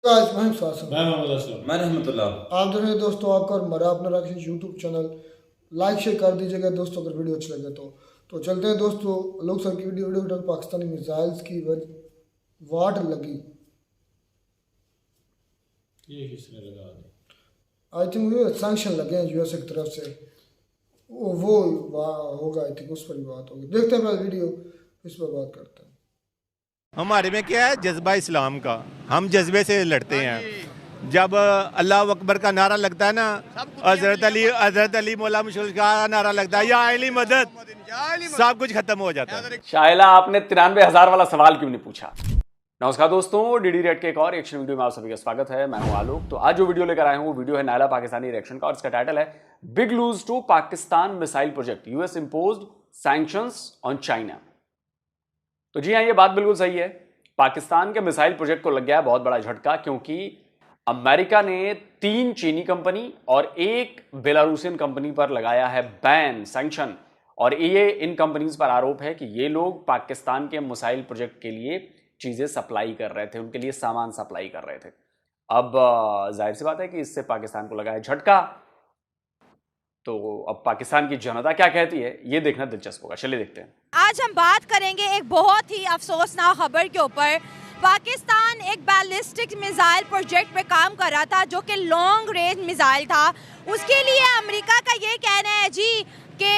आज मैं स्वासन मैं मोहम्मद असलम। मैं रहमतुल्लाह। आप दोनों दोस्तों आपका और मेरा अपना रखिए यूट्यूब चैनल लाइक शेयर कर दीजिएगा दोस्तों अगर वीडियो अच्छी लगे तो चलते हैं दोस्तों लोग सर की वीडियो पाकिस्तानी मिसाइल्स की वाट लगी। ये किसने लगा दी? आई थिंक सैंक्शन लगे हैं यूएसए की तरफ से वो होगा। आई थिंक उस पर ही बात होगी। देखते हैं पहले वीडियो इस पर बात करते हैं। हमारे में क्या है जज्बा इस्लाम का, हम जज्बे से लड़ते हैं। जब अल्लाह अकबर का नारा लगता है ना, हजरत अली मौला मुशरिफ का नारा लगता है, या अली मदद, सब कुछ खत्म हो जाता है। शाइला, आपने 93,000 वाला सवाल क्यों नहीं पूछा? नमस्कार दोस्तों, डीडी रेड के एक और एक्शन वीडियो में आप सभी का स्वागत है। मैं हूं आलोक। तो आज जो वीडियो लेकर आए हूं वो वीडियो है नायला पाकिस्तानी रिएक्शन का और इसका टाइटल है big loss to Pakistan missile project, US imposed sanctions on China. तो जी हाँ, ये बात बिल्कुल सही है। पाकिस्तान के मिसाइल प्रोजेक्ट को लग गया बहुत बड़ा झटका, क्योंकि अमेरिका ने 3 चीनी कंपनी और 1 बेलारूसियन कंपनी पर लगाया है बैन, सैंक्शन। और ये इन कंपनीज पर आरोप है कि ये लोग पाकिस्तान के मिसाइल प्रोजेक्ट के लिए चीजें सप्लाई कर रहे थे, उनके लिए सामान सप्लाई कर रहे थे। अब जाहिर सी बात है कि इससे पाकिस्तान को लगा है झटका। तो अब पाकिस्तान की जनता क्या कहती है ये देखना दिलचस्प होगा। चलिए देखते हैं। आज हम बात करेंगे एक बहुत ही अफसोसनाक खबर के ऊपर। पाकिस्तान एक बैलिस्टिक मिसाइल प्रोजेक्ट पे काम कर रहा था जो कि लॉन्ग रेंज मिसाइल था। उसके लिए अमेरिका का ये कहना है जी कि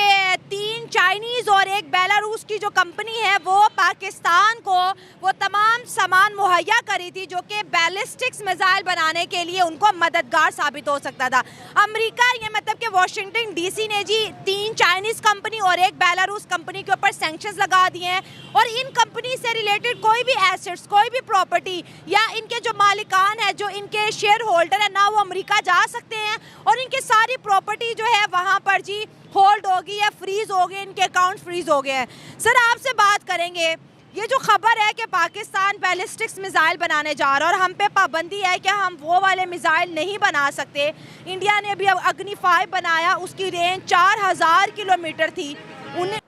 3 चाइनीज और 1 बेलारूस की जो कंपनी है वो पाकिस्तान को वो तमाम सामान मुहैया करी थी जो कि बैलिस्टिक्स मिसाइल बनाने के लिए उनको मददगार साबित हो सकता था। अमेरिका ये मतलब कि वाशिंगटन डीसी ने जी 3 चाइनीज कंपनी और 1 बेलारूस कंपनी के ऊपर सैंक्शंस लगा दिए हैं और इन कंपनी से रिलेटेड कोई भी एसेट्स, कोई भी प्रॉपर्टी या इनके जो मालिकान है, जो इनके शेयर होल्डर है ना, वो अमेरिका जा सकते हैं और इनकी सारी प्रॉपर्टी जो है वहाँ पर जी होल्ड होगी या फ्रीज हो गए, इनके अकाउंट फ्रीज हो गए हैं। सर आपसे बात करेंगे, ये जो खबर है कि पाकिस्तान बैलिस्टिक्स मिसाइल बनाने जा रहा है और हम पे पाबंदी है कि हम वो वाले मिसाइल नहीं बना सकते। इंडिया ने भी अग्नि 5 बनाया, उसकी रेंज 4000 किलोमीटर थी। उन्हें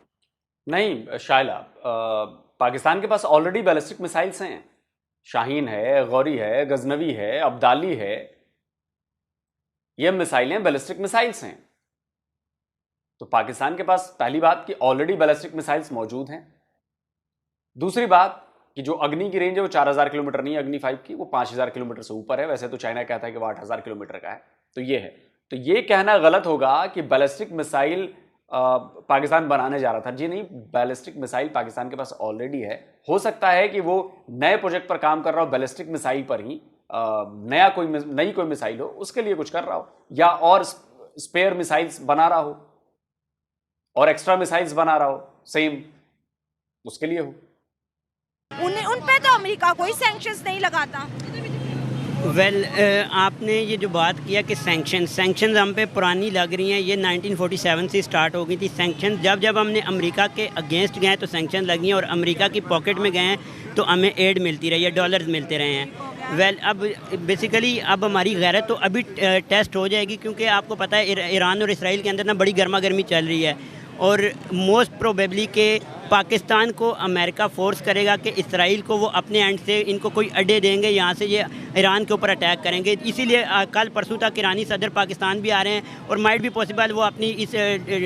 नहीं शाइला, पाकिस्तान के पास ऑलरेडी बैलिस्टिक मिसाइल्स हैं। शाहीन है, गौरी है, गजनवी है, अब्दाली है। ये मिसाइलें बैलिस्टिक मिसाइल्स हैं। तो पाकिस्तान के पास पहली बात कि ऑलरेडी बैलिस्टिक मिसाइल्स मौजूद हैं। दूसरी बात कि जो अग्नि की रेंज है वो 4000 किलोमीटर नहीं है, अग्नि 5 की वो 5000 किलोमीटर से ऊपर है। वैसे तो चाइना कहता है कि वो 8000 किलोमीटर का है। तो ये है, तो ये कहना गलत होगा कि बैलिस्टिक मिसाइल पाकिस्तान बनाने जा रहा था। जी नहीं, बैलिस्टिक मिसाइल पाकिस्तान के पास ऑलरेडी है। हो सकता है कि वो नए प्रोजेक्ट पर काम कर रहा हो, बैलिस्टिक मिसाइल पर ही नई कोई मिसाइल हो उसके लिए कुछ कर रहा हो, या और स्पेयर मिसाइल्स बना रहा हो और एक्स्ट्रा मिसाइल्स बना रहा हो, सेम उसके लिए हो। उन पे तो अमेरिका कोई सैंक्शंस नहीं लगाता। आपने ये जो बात किया कि सैंक्शंस हम पे पुरानी लग रही हैं, ये 1947 से स्टार्ट हो गई थी सैंक्शन। जब हमने अमेरिका के अगेंस्ट गए तो सैंक्शन लगी हैं और अमेरिका की पॉकेट में गए हैं तो हमें एड मिलती रही है, डॉलर्स मिलते रहे हैं। अब बेसिकली अब हमारी गैरत तो अभी टेस्ट हो जाएगी, क्योंकि आपको पता है ईरान और इसराइल के अंदर ना बड़ी गर्मा गर्मी चल रही है और मोस्ट प्रोबेबली के पाकिस्तान को अमेरिका फोर्स करेगा कि इसराइल को वो अपने एंड से इनको कोई अड्डे देंगे, यहाँ से ये ईरान के ऊपर अटैक करेंगे। इसीलिए कल परसों तक ईरानी सदर पाकिस्तान भी आ रहे हैं और माइट भी पॉसिबल वो अपनी इस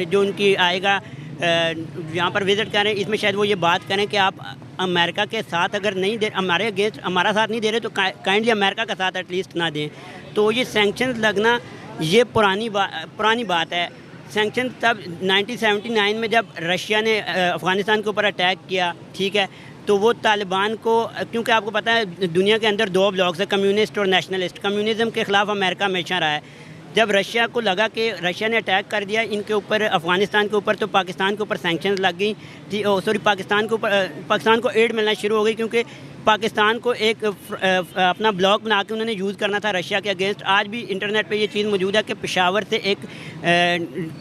जो उनकी आएगा यहाँ पर विज़िट करें, इसमें शायद वो ये बात करें कि आप अमेरिका के साथ अगर नहीं दे, हमारे अगेंस्ट हमारा साथ नहीं दे रहे तो काइंडली अमेरिका का साथ एटलीस्ट ना दें। तो ये सैंक्शंस लगना ये पुरानी बात है। सैंक्शन तब 1979 में जब रशिया ने अफ़गानिस्तान के ऊपर अटैक किया, ठीक है, तो वो तालिबान को, क्योंकि आपको पता है दुनिया के अंदर 2 ब्लॉक्स है, कम्युनिस्ट और नेशनलिस्ट। कम्युनिज़म के ख़िलाफ़ अमेरिका हमेशा रहा है। जब रशिया को लगा कि रशिया ने अटैक कर दिया इनके ऊपर, अफ़गानिस्तान के ऊपर, तो पाकिस्तान के ऊपर सैंक्शंस लग गई थी। पाकिस्तान को एड मिलना शुरू हो गई, क्योंकि पाकिस्तान को एक अपना ब्लॉक बना के उन्होंने यूज़ करना था रशिया के अगेंस्ट। आज भी इंटरनेट पे ये चीज़ मौजूद है कि पेशावर से एक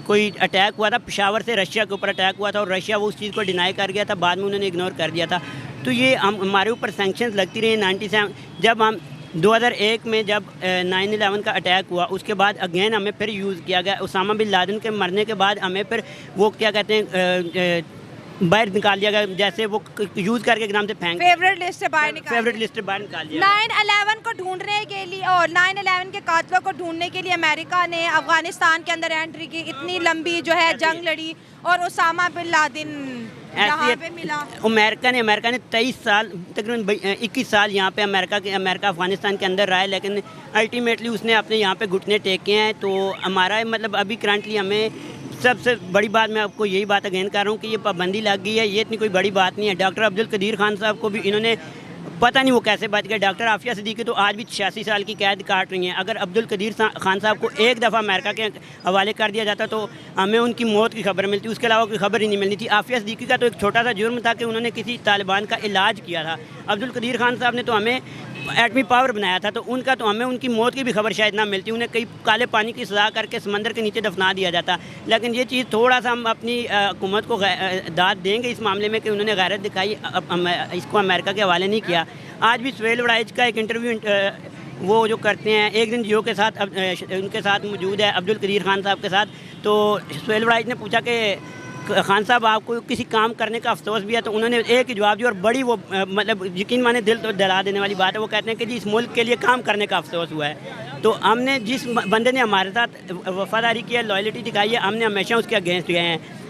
कोई अटैक हुआ था, पेशावर से रशिया के ऊपर अटैक हुआ था और रशिया वो उस चीज़ को डिनाई कर गया था, बाद में उन्होंने इग्नोर कर दिया था। तो ये हमारे ऊपर सैंक्शंस लगती रही। 97 जब हम 2001 में जब 9/11 का अटैक हुआ, उसके बाद अगेन हमें फिर यूज़ किया गया। उसामा बिन लादेन के मरने के बाद हमें फिर वो क्या कहते हैं बाहर निकाल दिया गया, जैसे वो यूज़ करके एकदम से फेंक फेवरेट लिस्ट से बाहर निकाल फेवरेट लिस्ट से बाहर निकाल दिया। 9/11 को ढूंढने लिए और 9/11 के कातलों को ढूंढने के लिए अमेरिका ने अफगानिस्तान के अंदर एंट्री की, इतनी लंबी जो है जंग लड़ी और उसामा बिन लादेन यहाँ पे मिला। अमेरिका ने 23 साल तकरीबन 21 साल यहाँ पे अमेरिका अफगानिस्तान के अंदर रहा है, लेकिन अल्टीमेटली उसने अपने यहाँ पे घुटने टेके हैं। तो हमारा मतलब अभी करंटली हमें सबसे बड़ी बात, मैं आपको यही बात अगेन कर रहा हूँ कि ये पाबंदी लग गई है, ये इतनी कोई बड़ी बात नहीं है। डॉक्टर अब्दुल कदीर खान साहब को भी इन्होंने पता नहीं वो कैसे बच गए। डॉक्टर आफिया सिद्दीकी तो आज भी 86 साल की कैद काट रही हैं। अगर अब्दुल कदीर खान साहब को एक दफ़ा अमेरिका के हवाले कर दिया जाता तो हमें उनकी मौत की खबर मिलती, उसके अलावा कोई खबर ही नहीं मिलनी थी। आफिया सिद्दीकी का तो एक छोटा सा जुर्म था कि उन्होंने किसी तालिबान का इलाज किया था। अब्दुल कदीर खान साहब ने तो हमें एटमी पावर बनाया था, तो उनका तो हमें उनकी मौत की भी खबर शायद ना मिलती। उन्हें कई काले पानी की सजा करके समंदर के नीचे दफना दिया जाता। लेकिन ये चीज़ थोड़ा सा हम अपनी हुकूमत को दाद देंगे इस मामले में कि उन्होंने गैरत दिखाई, इसको अमेरिका के हवाले नहीं किया। आज भी सुहेल वड़ाइच का एक इंटरव्यू वो जो करते हैं एक दिन जियो के साथ, उनके साथ मौजूद है अब्दुल कदीर खान साहब के साथ। तो सुहेल वड़ाइच ने पूछा कि खान साहब आपको किसी काम करने का अफसोस भी है, तो उन्होंने एक ही जवाब दिया और बड़ी वो मतलब यकीन माने दिल तो दला देने वाली बात है। वो कहते हैं कि जी इस मुल्क के लिए काम करने का अफसोस हुआ है। तो हमने जिस बंदे ने हमारे साथ वफादारी की है, लॉयल्टी दिखाई है, हमने हमेशा उसके अगेंस्ट गए हैं।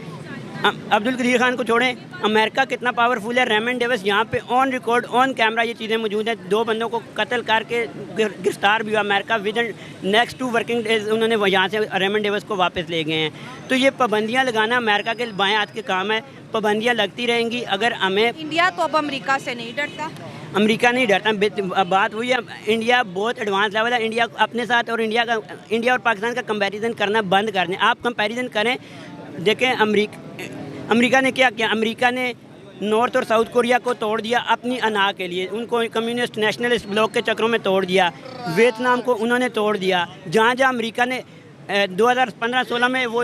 अब्दुल कदीर खान को छोड़ें, अमेरिका कितना पावरफुल है। रेमन डेविस यहाँ पे ऑन रिकॉर्ड ऑन कैमरा ये चीज़ें मौजूद हैं। 2 बंदों को कत्ल करके गिरफ्तार भी हुआ America. With in next 2 working days उन्होंने यहाँ से रेमन डेविस को वापस ले गए हैं। तो ये पाबंदियाँ लगाना अमेरिका के बाएं हाथ के काम है। पाबंदियाँ लगती रहेंगी। अगर हमें इंडिया तो अब अमेरिका से नहीं डरता, अमेरिका नहीं डरता। बात हुई है, इंडिया बहुत एडवांस लेवल है। इंडिया अपने साथ और इंडिया और पाकिस्तान का कंपैरिजन करना बंद कर दें। आप कंपैरिजन करें, देखें अमेरिका ने क्या किया। अमेरिका ने नॉर्थ और साउथ कोरिया को तोड़ दिया अपनी अना के लिए, उनको कम्युनिस्ट नेशनलिस्ट ब्लॉक के चक्रों में तोड़ दिया। वियतनाम को उन्होंने तोड़ दिया। जहाँ अमेरिका ने 2015-16 में वो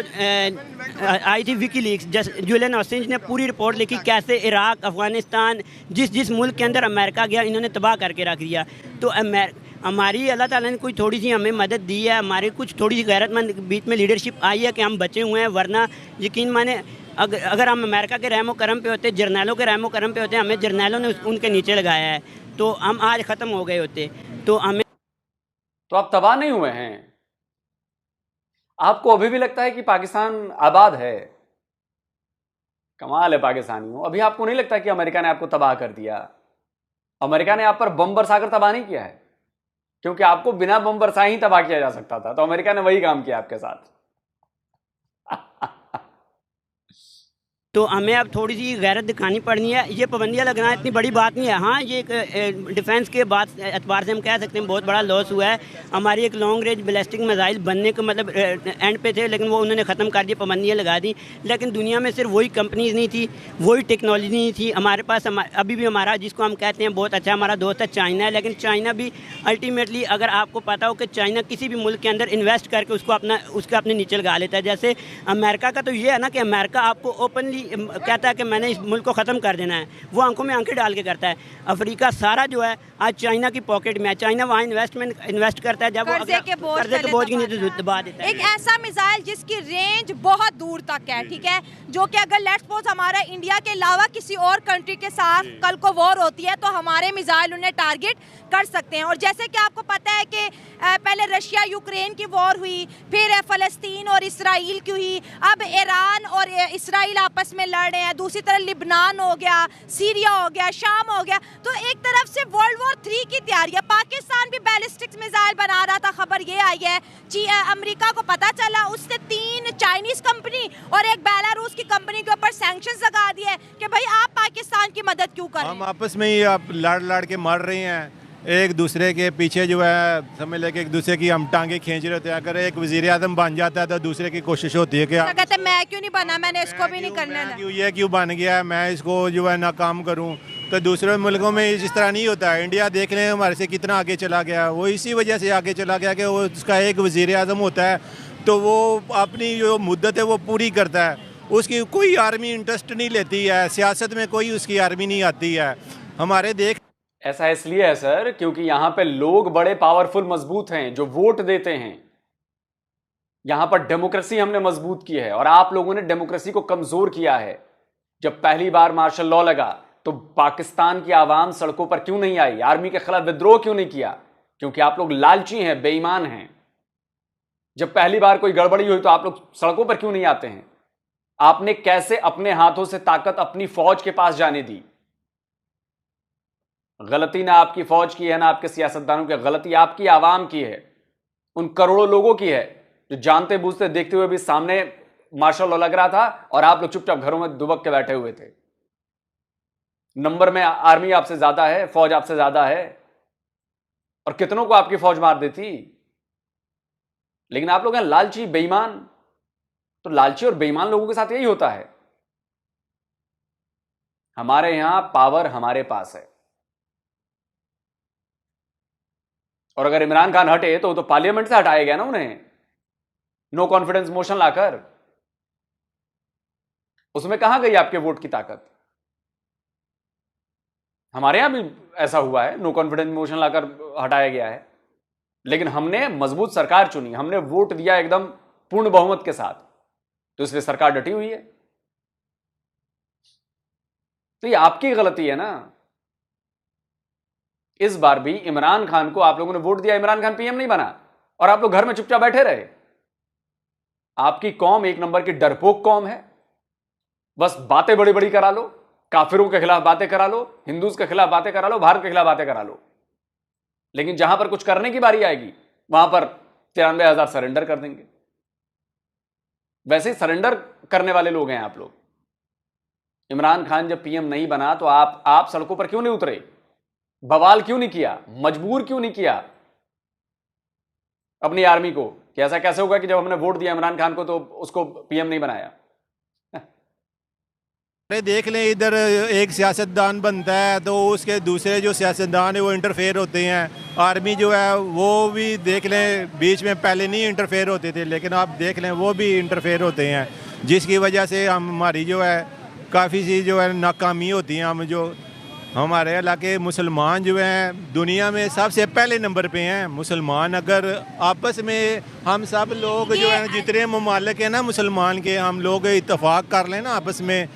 आई थी विकीलीक्स, जुलियन असांज ने पूरी रिपोर्ट लिखी कैसे इराक, अफ़गानिस्तान, जिस मुल्क के अंदर अमेरिका गया इन्होंने तबाह करके रख दिया। तो हमारी अल्लाह ताला ने कोई थोड़ी सी हमें मदद दी है, हमारी कुछ थोड़ी सी गैरतमंद बीच में लीडरशिप आई है कि हम बचे हुए हैं। वरना यकीन माने अगर हम अमेरिका के रहमो करम पे होते, जर्नैलों के रहमो करम पे होते, हमें जर्नैलों ने उनके नीचे लगाया है, तो हम आज ख़त्म हो गए होते। तो हमें तो आप तबाह नहीं हुए हैं। आपको अभी भी लगता है कि पाकिस्तान आबाद है। कमाल है पाकिस्तानियों। अभी आपको नहीं लगता कि अमेरिका ने आपको तबाह कर दिया? अमेरिका ने आप पर बम बरसाकर तबाह नहीं किया है, क्योंकि आपको बिना बम बरसाए ही तबाह किया जा सकता था। तो अमेरिका ने वही काम किया आपके साथ। तो हमें अब थोड़ी सी गैरत दिखानी पड़नी है। ये पाबंदियाँ लगना इतनी बड़ी बात नहीं है। हाँ, ये एक डिफेंस के बाद एतबार से हम कह सकते हैं बहुत बड़ा लॉस हुआ है। हमारी एक लॉन्ग रेंज बैलिस्टिक मिसाइल बनने के मतलब एंड पे थे, लेकिन वो उन्होंने ख़त्म कर दिया, पाबंदियाँ लगा दी। लेकिन दुनिया में सिर्फ वही कंपनीज नहीं थी, वही टेक्नोलॉजी नहीं थी हमारे पास। अभी भी हमारा जिसको हम कहते हैं बहुत अच्छा हमारा दोस्त है चाइना है, लेकिन चाइना भी अल्टीमेटली अगर आपको पता हो कि चाइना किसी भी मुल्क के अंदर इन्वेस्ट करके उसके अपने नीचे लगा लेता है। जैसे अमेरिका का तो ये है ना कि अमेरिका आपको ओपनली कहता है कि मैंने इस मुल्क को ख़त्म कर देना है, वो आंखों में आंखें डाल के करता है। अफ्रीका सारा जो है आज चाइना की पॉकेट में है। चाइना वहाँ इन्वेस्ट करता है, जब वो कर्जे के बोझ की नीचे दबा देता है। एक ऐसा मिसाइल जिसकी रेंज बहुत दूर तक है, ठीक है, जो कि अगर लेट्स सपोज हमारा इंडिया के अलावा किसी और कंट्री के साथ कल को वॉर होती है तो हमारे मिसाइल उन्हें टारगेट कर सकते हैं। और जैसे कि आपको पता है कि पहले रशिया यूक्रेन की वॉर हुई, फिर फ़लस्तीन और इसराइल की हुई, अब ईरान और इसराइल आपस में लड़ रहे हैं, दूसरी तरफ लिबनान हो गया, सीरिया हो गया, शाम हो गया। तो एक तरफ से वर्ल्ड वॉर 3 की तैयारी है। पाकिस्तान भी बैलिस्टिक मिसाइल बना रहा था, खबर ये आई है अमेरिका को पता चला, उसने 3 चाइनीज कंपनी और एक बेलारूस की कंपनी के ऊपर सैंक्शंस लगा दिए कि भाई आप पाकिस्तान की मदद क्यों कर रहे हैं। हम आपस में ही आप लड़ के मर रहे हैं, एक दूसरे के पीछे जो है समझ ले कि एक दूसरे की हम टांगे खींच रहे होते हैं। अगर एक वज़ीर आज़म बन जाता है तो दूसरे की कोशिश होती है कि कहते हैं मैं क्यों नहीं बना, मैंने इसको भी नहीं करने क्यों ये क्यों बन गया है, मैं इसको जो है नाकाम करूं। तो दूसरे मुल्कों में इस तरह नहीं होता है। इंडिया देख लें हमारे से कितना आगे चला गया, वो इसी वजह से आगे चला गया कि वो उसका एक वज़ीर आज़म होता है तो वो अपनी जो मुद्दत है वो पूरी करता है, उसकी कोई आर्मी इंटरेस्ट नहीं लेती है, सियासत में कोई उसकी आर्मी नहीं आती है। हमारे ऐसा इसलिए है सर क्योंकि यहां पे लोग बड़े पावरफुल मजबूत हैं जो वोट देते हैं। यहां पर डेमोक्रेसी हमने मजबूत की है और आप लोगों ने डेमोक्रेसी को कमजोर किया है। जब पहली बार मार्शल लॉ लगा तो पाकिस्तान की आवाम सड़कों पर क्यों नहीं आई, आर्मी के खिलाफ विद्रोह क्यों नहीं किया? क्योंकि आप लोग लालची हैं, बेईमान हैं। जब पहली बार कोई गड़बड़ी हुई तो आप लोग सड़कों पर क्यों नहीं आते हैं? आपने कैसे अपने हाथों से ताकत अपनी फौज के पास जाने दी? गलती ना आपकी फौज की है ना आपके सियासतदानों की, गलती आपकी आवाम की है, उन करोड़ों लोगों की है जो जानते बूझते देखते हुए भी सामने मार्शल लॉ लग रहा था और आप लोग चुपचाप घरों में दुबक के बैठे हुए थे। नंबर में आर्मी आपसे ज्यादा है, फौज आपसे ज्यादा है, और कितनों को आपकी फौज मार देती। लेकिन आप लोग हैं लालची, बेईमान। तो लालची और बेईमान लोगों के साथ यही होता है। हमारे यहां पावर हमारे पास है, और अगर इमरान खान हटे तो पार्लियामेंट से हटाया गया ना उन्हें, नो कॉन्फिडेंस मोशन लाकर। उसमें कहां गई आपके वोट की ताकत? हमारे यहां भी ऐसा हुआ है, नो कॉन्फिडेंस मोशन लाकर हटाया गया है, लेकिन हमने मजबूत सरकार चुनी, हमने वोट दिया एकदम पूर्ण बहुमत के साथ, तो इसलिए सरकार डटी हुई है। तो ये आपकी गलती है ना। इस बार भी इमरान खान को आप लोगों ने वोट दिया, इमरान खान पीएम नहीं बना, और आप लोग घर में चुपचाप बैठे रहे। आपकी कौम एक नंबर की डरपोक कौम है। बस बातें बड़ी बड़ी करा लो, काफिरों के खिलाफ बातें करा लो, हिंदूज के खिलाफ बातें करा लो, भारत के खिलाफ बातें करा लो, लेकिन जहां पर कुछ करने की बारी आएगी वहां पर 93,000 सरेंडर कर देंगे। वैसे ही सरेंडर करने वाले लोग हैं आप लोग। इमरान खान जब पीएम नहीं बना तो आप सड़कों पर क्यों नहीं उतरे? बवाल क्यों नहीं किया? मजबूर क्यों नहीं किया अपनी आर्मी को कि ऐसा कैसे होगा कि जब हमने वोट दिया इमरान खान को तो उसको पीएम नहीं बनाया? देख लें, इधर एक सियासतदान बनता है तो उसके दूसरे जो सियासतदान है वो इंटरफेयर होते हैं। आर्मी जो है वो भी देख लें, बीच में पहले नहीं इंटरफेयर होते थे, लेकिन आप देख लें वो भी इंटरफेयर होते हैं, जिसकी वजह से हमारी जो है काफ़ी सी जो है नाकामी होती है। हम जो हमारे इलाके मुसलमान जो हैं दुनिया में सबसे पहले नंबर पे हैं मुसलमान। अगर आपस में हम सब लोग जो है जितने ममालिक हैं ना मुसलमान के, हम लोग इत्तेफाक कर लें ना आपस में,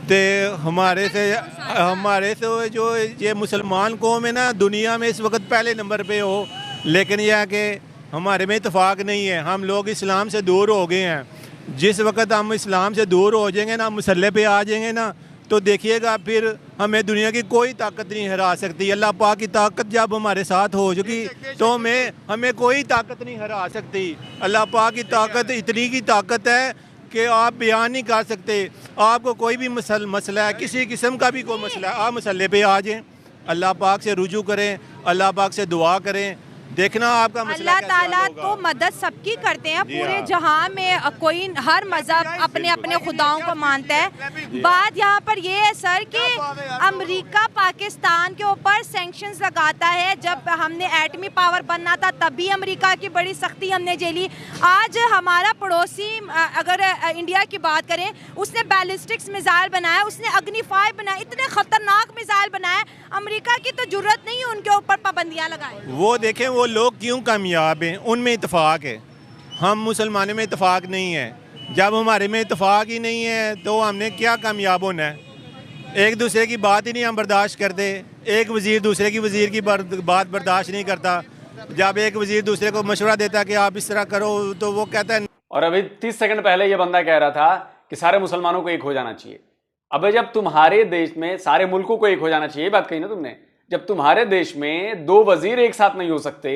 तो हमारे से जो ये मुसलमान कौम है ना दुनिया में इस वक्त पहले नंबर पे हो, लेकिन यह है कि हमारे में इत्तेफाक नहीं है। हम लोग इस्लाम से दूर हो गए हैं। जिस वक्त हम इस्लाम से दूर हो जाएंगे ना, मसले पे आ जाएंगे ना, तो देखिएगा फिर हमें दुनिया की कोई ताकत नहीं हरा सकती। अल्लाह पाक की ताकत जब हमारे साथ हो चुकी तो हमें कोई ताकत नहीं हरा सकती। अल्लाह पाक की ताकत इतनी की ताकत है कि आप बयान नहीं कर सकते। आपको कोई भी मसला है, किसी किस्म का भी कोई मसला है, आप मसले पे आ जाएं, अल्लाह पाक से रुजू करें, अल्लाह पाक से दुआ करें, देखना आपका मसला अल्लाह ताला तो मदद सबकी करते हैं। पूरे जहां में कोई हर मज़हब अपने अपने खुदाओं को मानता है। बात यहाँ पर ये है सर कि अमेरिका पाकिस्तान के ऊपर सैंक्शंस लगाता है। जब हमने एटमी पावर बनना था तभी अमेरिका की बड़ी सख्ती हमने झेली। आज हमारा पड़ोसी अगर इंडिया की बात करें, उसने बैलिस्टिक्स मिसाइल बनाया, उसने अग्नि 5 बनाया, इतने खतरनाक मिसाइल बनाए। अमेरिका की तो जरूरत नहीं है उनके ऊपर पाबंदियाँ लगाए। वो देखें वो लोग क्यों कामयाब हैं, उनमें इत्तेफाक है, हम मुसलमानों में इत्तेफाक नहीं है। जब हमारे में इत्तेफाक ही नहीं है तो हमने क्या कामयाब होना है? एक दूसरे की बात ही नहीं हम बर्दाश्त करते। एक वज़ीर दूसरे की वज़ीर की बात बर्दाश्त नहीं करता। जब एक वज़ीर दूसरे को मशवरा देता है कि आप इस तरह करो तो वो कहता है। और अभी 30 सेकंड पहले ये बंदा कह रहा था कि सारे मुसलमानों को एक हो जाना चाहिए। अबे जब तुम्हारे देश में सारे मुल्कों को एक हो जाना चाहिए, बात कही ना तुमने। जब तुम्हारे देश में 2 वजीर एक साथ नहीं हो सकते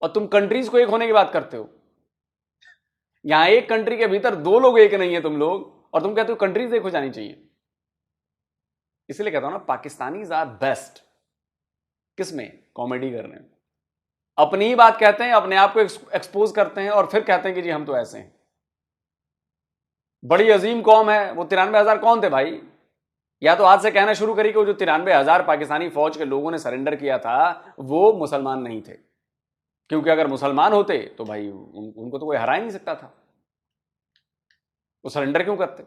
और तुम कंट्रीज को एक होने की बात करते हो, यहां एक कंट्री के भीतर 2 लोग एक नहीं है तुम लोग, और तुम कहते हो कंट्रीज एक हो जानी चाहिए। इसलिए कहता हूं ना, पाकिस्तानीज आर बेस्ट किसमें? कॉमेडी करने में। अपनी ही बात कहते हैं, अपने आप को एक्सपोज करते हैं और फिर कहते हैं कि जी हम तो ऐसे हैं। बड़ी अजीम कौम है। वो 93,000 कौन थे भाई? या तो आज से कहना शुरू करी कि वो जो 93,000 पाकिस्तानी फौज के लोगों ने सरेंडर किया था वो मुसलमान नहीं थे, क्योंकि अगर मुसलमान होते तो भाई उनको तो कोई हरा ही नहीं सकता था। वो सरेंडर क्यों करते?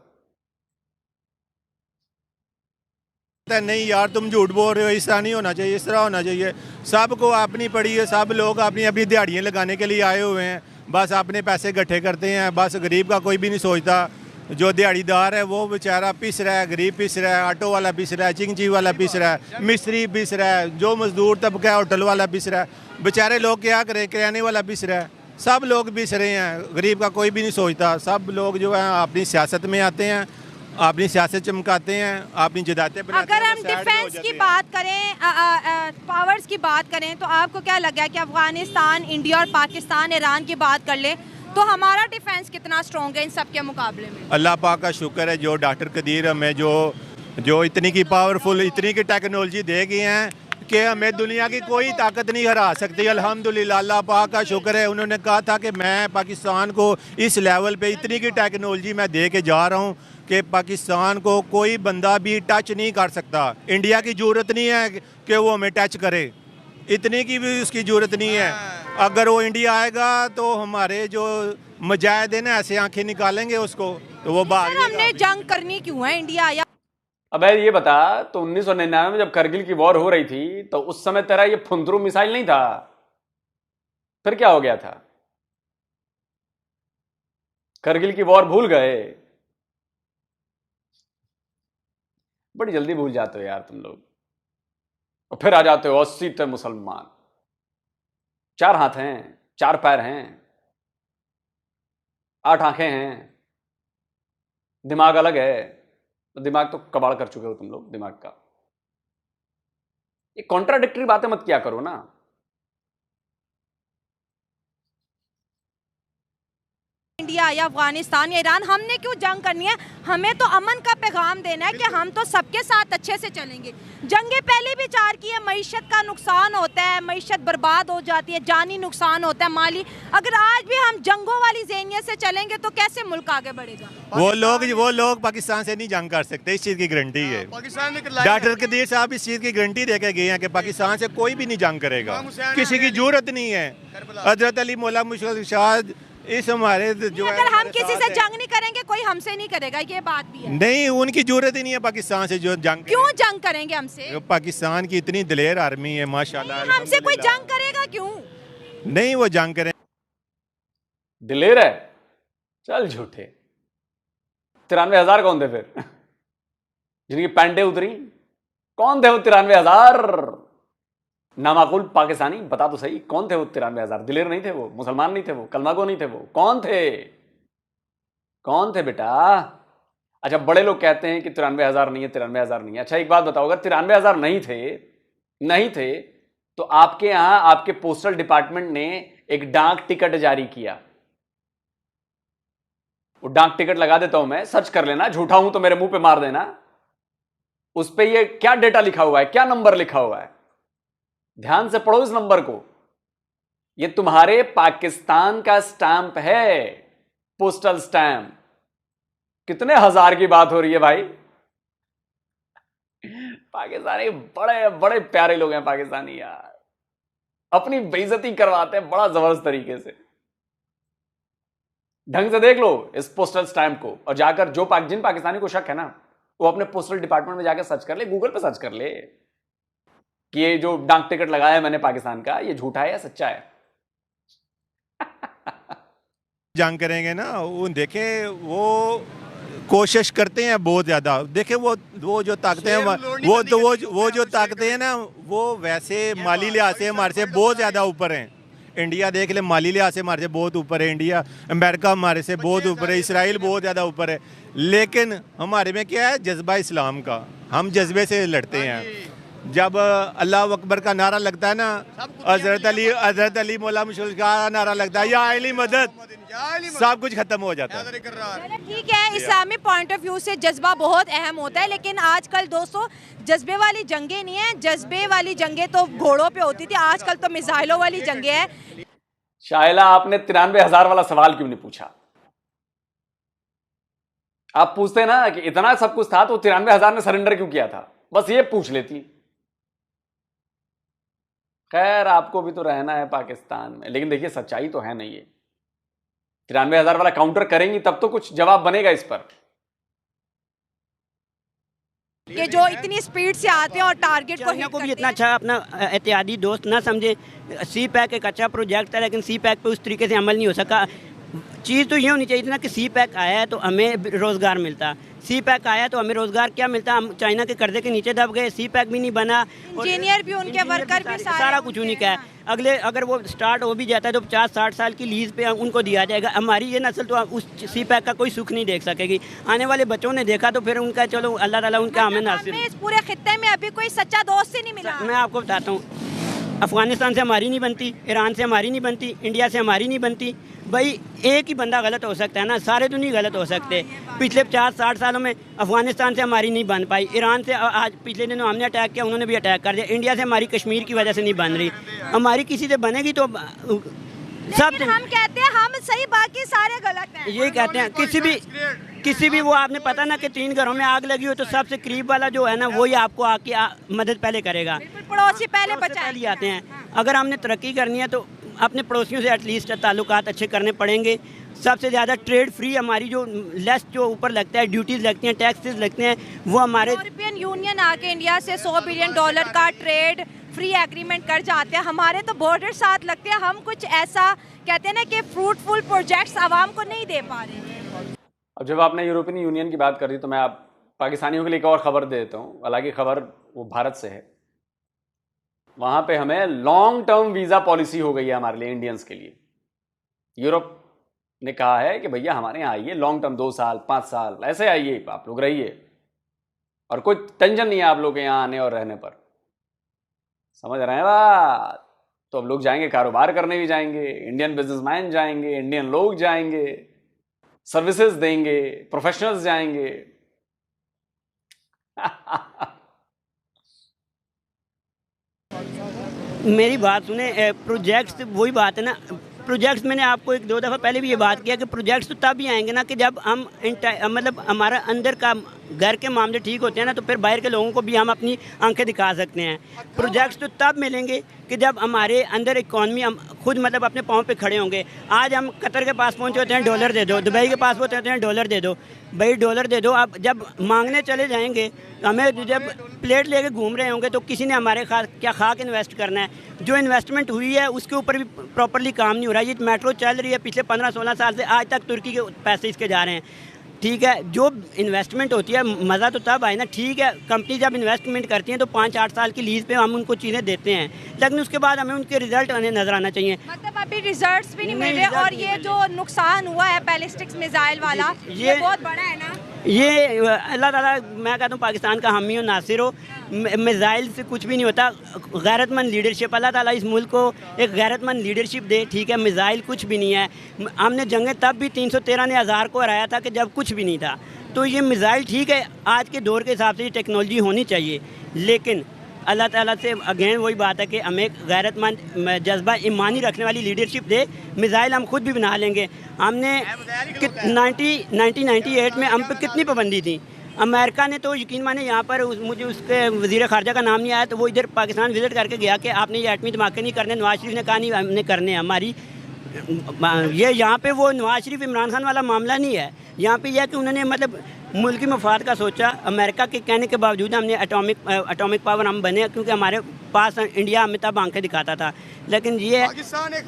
नहीं यार तुम झूठ बोल रहे हो, इस तरह नहीं होना चाहिए, इस तरह होना चाहिए। सबको अपनी पड़ी है, सब लोग अपनी अपनी दिहाड़ियाँ लगाने के लिए आए हुए हैं, बस अपने पैसे इकट्ठे करते हैं, बस गरीब का कोई भी नहीं सोचता। जो दिहाड़ीदार है वो बेचारा पिस रहा है, गरीब पिस रहा है, ऑटो वाला पिस रहा है, चिंगची वाला पिस रहा है, मिस्त्री पिस रहा है, जो मजदूर तबका है होटल वाला पिस रहा है। बेचारे लोग क्या करें, किराने वाला पिस रहा है, सब लोग पिस रहे हैं। गरीब का कोई भी नहीं सोचता। सब लोग जो है अपनी सियासत में आते हैं, अपनी सियासत चमकाते हैं, अपनी जदातें बनाते हैं। अगर हम डिफेंस की बात करें, पावर्स की बात करें, तो आपको क्या लगा कि अफगानिस्तान, इंडिया और पाकिस्तान, ईरान की बात कर ले तो हमारा डिफेंस कितना स्ट्रॉन्ग है इन सब के मुकाबले में? अल्लाह पाक का शुक्र है जो डॉक्टर कदीर हमें जो इतनी की पावरफुल, इतनी की टेक्नोलॉजी दे गई हैं कि हमें दुनिया की कोई ताकत नहीं हरा सकती। अल्हम्दुलिल्लाह, अल्लाह पाक का शुक्र है। उन्होंने कहा था कि मैं पाकिस्तान को इस लेवल पे इतनी की टेक्नोलॉजी मैं दे के जा रहा हूँ कि पाकिस्तान को कोई बंदा भी टच नहीं कर सकता। इंडिया की ज़रूरत नहीं है कि वो हमें टच करे, इतनी की भी उसकी ज़रूरत नहीं है। अगर वो इंडिया आएगा तो हमारे जो मुजाहिदीन हैं ऐसे आंखें निकालेंगे उसको, तो वो भाग सर, हमने जंग करनी क्यों है इंडिया या? अब ये बता, तो 1999 में जब करगिल की वॉर हो रही थी तो उस समय तेरा ये फुंदरू मिसाइल नहीं था, फिर क्या हो गया था? करगिल की वॉर भूल गए? बड़ी जल्दी भूल जाते हो यार तुम लोग, और फिर आ जाते हो 80 थे मुसलमान। 4 हाथ हैं, 4 पैर हैं, 8 आंखें हैं, दिमाग अलग है। तो दिमाग तो कबाड़ कर चुके हो तुम लोग दिमाग का। ये कॉन्ट्राडिक्टरी बातें मत किया करो ना। इंडिया या अफगानिस्तान या ईरान, हमने क्यों जंग करनी है? हमें तो अमन का पैगाम देना है कि हम तो सबके साथ अच्छे से चलेंगे। जंगें पहले भी 4 की है, मईशत का नुकसान होता है, मईशत बर्बाद हो जाती है, जानी नुकसान होता है, माली। अगर आज भी हम जंगों वाली ज़हनियत से चलेंगे तो कैसे मुल्क आगे बढ़ेगा? वो लोग पाकिस्तान से नहीं जंग कर सकते, इस चीज़ की गारंटी है। डॉक्टर कदीर साहब इस चीज़ की गारंटी दे के गए हैं कि पाकिस्तान से कोई भी नहीं जंग करेगा, किसी की जरूरत नहीं है। हजरत अली मौला मुश्किल शाह इस हमारे जो अगर हम किसी से जंग नहीं करेंगे कोई हमसे नहीं करेगा, ये बात भी है। नहीं, उनकी जरूरत ही नहीं है पाकिस्तान से जो जंग। क्यों जंग करेंगे हमसे? पाकिस्तान की इतनी दिलेर आर्मी है माशाल्लाह। हमसे कोई जंग करेगा क्यों? नहीं, वो जंग करें। दिलेर है? चल झूठे। 93,000 कौन थे फिर जिनकी पैंटे उतरी? कौन थे वो 93,000? नामाकुल पाकिस्तानी, बता तो सही, कौन थे वो 93,000? दिलेर नहीं थे वो, मुसलमान नहीं थे वो, कलमागो नहीं थे वो, कौन थे? कौन थे बेटा? अच्छा, बड़े लोग कहते हैं कि 93,000 नहीं है, 93,000 नहीं है। अच्छा एक बात बताओ, अगर 93,000 नहीं थे तो आपके यहां आपके पोस्टल डिपार्टमेंट ने एक डाक टिकट जारी किया। वो डाक टिकट लगा देता हूं मैं, सर्च कर लेना, झूठा हूं तो मेरे मुंह पे मार देना। उस पे ये क्या डेटा लिखा हुआ है, क्या नंबर लिखा हुआ है? ध्यान से पढ़ो इस नंबर को। ये तुम्हारे पाकिस्तान का स्टैंप है, पोस्टल स्टैंप। कितने हजार की बात हो रही है भाई। पाकिस्तानी बड़े बड़े प्यारे लोग हैं पाकिस्तानी यार, अपनी बेइज्जती करवाते हैं बड़ा जबरदस्त तरीके से। ढंग से देख लो इस पोस्टल स्टैंप को, और जाकर जिन पाकिस्तानी को शक है ना, वो अपने पोस्टल डिपार्टमेंट में जाकर सर्च कर ले, गूगल पे सर्च कर ले कि ये जो डाक टिकट लगाया है मैंने पाकिस्तान का, ये झूठा है या सच्चा है। जंग करेंगे ना, वो देखे वो कोशिश करते हैं बहुत ज़्यादा। देखे वो जो ताकतें हैं, वो जो ताकतें हैं ना, वो वैसे माली लिहाज से हमारे से बहुत ज़्यादा ऊपर हैं। इंडिया देख ले, माली लिहाज से हमारे से बहुत ऊपर है इंडिया, अमेरिका हमारे से बहुत ऊपर है, इसराइल बहुत ज़्यादा ऊपर है। लेकिन हमारे में क्या है, जज्बा इस्लाम का, हम जज्बे से लड़ते हैं। जब अल्लाह अकबर का नारा लगता है ना, हजरत अली मौला मुश्किल का नारा लगता है, या अली मदद, सब कुछ खत्म हो जाता है। ठीक है, इस्लामी पॉइंट ऑफ व्यू से जज्बा बहुत अहम होता है, लेकिन आजकल दोस्तों जज्बे वाली जंगें नहीं है। जज्बे वाली जंगें तो घोड़ों पे होती थी, आजकल तो मिसाइलों वाली जंगें हैं। शाइला, आपने 93,000 वाला सवाल क्यों नहीं पूछा? आप पूछते ना कि इतना सब कुछ था तो 93,000 ने सरेंडर क्यों किया था, बस ये पूछ लेती। खैर, आपको भी तो रहना है पाकिस्तान में, लेकिन देखिए सच्चाई तो है नहीं है। 93,000 वाला काउंटर करेंगी तब तो कुछ जवाब बनेगा इस पर। कि जो इतनी स्पीड से आते हैं और टारगेट को भी इतना अच्छा अपना एहतियाती दोस्त ना समझे। सी पैक एक अच्छा प्रोजेक्ट है, लेकिन सी पैक पे उस तरीके से अमल नहीं हो सका। चीज़ तो ये होनी चाहिए थी ना कि सी पैक आया है तो हमें रोज़गार मिलता, सी पैक आया तो हमें रोज़गार क्या मिलता, हम चाइना के कर्जे के नीचे दब गए, सी पैक भी नहीं बना, इंजीनियर भी उनके वर्कर भी सारा कुछ उन्हीं का है। अगले अगर वो स्टार्ट हो भी जाता है तो 50-60 साल की लीज पे उनको दिया जाएगा। हमारी ये नस्ल तो उस सी पैक का कोई सुख नहीं देख सकेगी। आने वाले बच्चों ने देखा तो फिर उनका चलो अल्लाह ताला उनका हमें नासिर। इस पूरे खित्ते में अभी कोई सच्चा दोस्त ही नहीं मिला। मैं आपको बताता हूँ, अफ़गानिस्तान से हमारी नहीं बनती, ईरान से हमारी नहीं बनती, इंडिया से हमारी नहीं बनती। भाई एक ही बंदा गलत हो सकता है ना, सारे तो नहीं गलत हो सकते। पिछले 50-60 सालों में अफ़गानिस्तान से हमारी नहीं बन पाई, ईरान से आज पिछले दिनों हमने अटैक किया, उन्होंने भी अटैक कर दिया, इंडिया से हमारी कश्मीर की वजह से नहीं बन रही, हमारी किसी से बनेगी तो सब। हम कहते हैं हम सही, बाकी सारे गलत हैं। यही कहते हैं किसी भी वो आपने पता ना कि 3 घरों में आग लगी हो तो सबसे करीब वाला जो है ना वही आपको आके मदद पहले करेगा, पड़ोसी पहले बचाए आते हैं। अगर हमने तरक्की करनी है तो अपने पड़ोसियों से एटलीस्ट ताल्लुकात अच्छे करने पड़ेंगे। सबसे ज़्यादा ट्रेड फ्री हमारी जो लेस जो ऊपर लगता है, ड्यूटीज़ लगती हैं, टैक्सेस लगते हैं, वो हमारे यूरोपियन यूनियन आके इंडिया से $100 बिलियन का ट्रेड फ्री एग्रीमेंट कर जाते हैं। हमारे तो बॉर्डर साथ लगते हैं, हम कुछ ऐसा कहते हैं ना कि फ्रूटफुल प्रोजेक्ट्स आवाम को नहीं दे पा रहे। अब जब आपने यूरोपियन यूनियन की बात करी तो मैं आप पाकिस्तानियों के लिए एक और ख़बर दे देता हूँ। हालांकि खबर वो भारत से है। वहाँ पे हमें लॉन्ग टर्म वीज़ा पॉलिसी हो गई है हमारे लिए, इंडियंस के लिए। यूरोप ने कहा है कि भैया हमारे यहाँ आइए, लॉन्ग टर्म 2 साल 5 साल ऐसे आइए, आप लोग रहिए और कोई टेंशन नहीं है आप लोग के यहाँ आने और रहने पर। समझ रहे हैं बात? तो अब लोग जाएंगे, कारोबार करने भी जाएंगे, इंडियन बिजनेसमैन जाएंगे, इंडियन लोग जाएंगे, सर्विसेज देंगे, प्रोफेशनल्स जाएंगे। मेरी बात सुने, प्रोजेक्ट्स वही बात है ना, प्रोजेक्ट्स मैंने आपको 1-2 दफ़ा पहले भी ये बात किया कि प्रोजेक्ट्स तो तब ही आएंगे ना कि जब हम मतलब हमारा अंदर का घर के मामले ठीक होते हैं ना, तो फिर बाहर के लोगों को भी हम अपनी आंखें दिखा सकते हैं। प्रोजेक्ट्स तो तब मिलेंगे कि जब हमारे अंदर इकॉनमी हम खुद मतलब अपने पाँव पे खड़े होंगे। आज हम कतर के पास पहुँचे होते हैं, डॉलर दे दो, दुबई के पास पहुँचे होते हैं, डॉलर दे दो, भाई डॉलर दे दो। अब जब मांगने चले जाएंगे, हमें जब प्लेट लेके घूम रहे होंगे तो किसी ने हमारे क्या खाक इन्वेस्ट करना है। जो इन्वेस्टमेंट हुई है उसके ऊपर भी प्रॉपर्ली काम नहीं हो रहा है। ये मेट्रो चल रही है पिछले 15-16 साल से, आज तक तुर्की के पैसे इसके जा रहे हैं। ठीक है, जो इन्वेस्टमेंट होती है मज़ा तो तब आए ना। ठीक है, कंपनी जब इन्वेस्टमेंट करती हैं तो 5-8 साल की लीज पे हम उनको चीज़ें देते हैं, लेकिन उसके बाद हमें उनके रिजल्ट नज़र आना चाहिए। मतलब अभी रिजल्ट्स भी नहीं मिल रहे। और ये जो नुकसान हुआ है बैलिस्टिक मिसाइल वाला, ये बहुत बड़ा है ना। ये अल्लाह ताला, मैं कहता हूँ पाकिस्तान का हामी और नासिर हो। मिसाइल से कुछ भी नहीं होता। गैरतमंद लीडरशिप, अल्लाह ताला इस मुल्क को एक गैरतमंद लीडरशिप दे। ठीक है, मिसाइल कुछ भी नहीं है। हमने जंगें तब भी 313 ने 1000 को हराया था कि जब कुछ भी नहीं था। तो ये मिसाइल ठीक है, आज के दौर के हिसाब से ये टेक्नोलॉजी होनी चाहिए, लेकिन अल्लाह ताला से अगेन वही बात है कि हमें गैरतमंद जज्बा ईमानी रखने वाली लीडरशिप दे। मिसाइल हम खुद भी बना लेंगे। हमने 1998 में हम पे कितनी पाबंदी थी। अमेरिका ने तो यकीन माने यहाँ पर मुझे उसके वज़ीर ख़ारजा का नाम नहीं आया, तो वो इधर पाकिस्तान विज़िट करके गया कि आपने ये एटमी धमाके नहीं करने। नवाज शरीफ ने कहा नहीं हमने करने। हमारी ये यहाँ पे वो नवाज शरीफ इमरान खान वाला मामला नहीं है। यहाँ पे यह है कि उन्होंने मतलब मुल्की मफाद का सोचा। अमेरिका के कहने के बावजूद हमने एटॉमिक पावर हम बने, क्योंकि हमारे पास इंडिया हमें तब आंखें दिखाता था। लेकिन ये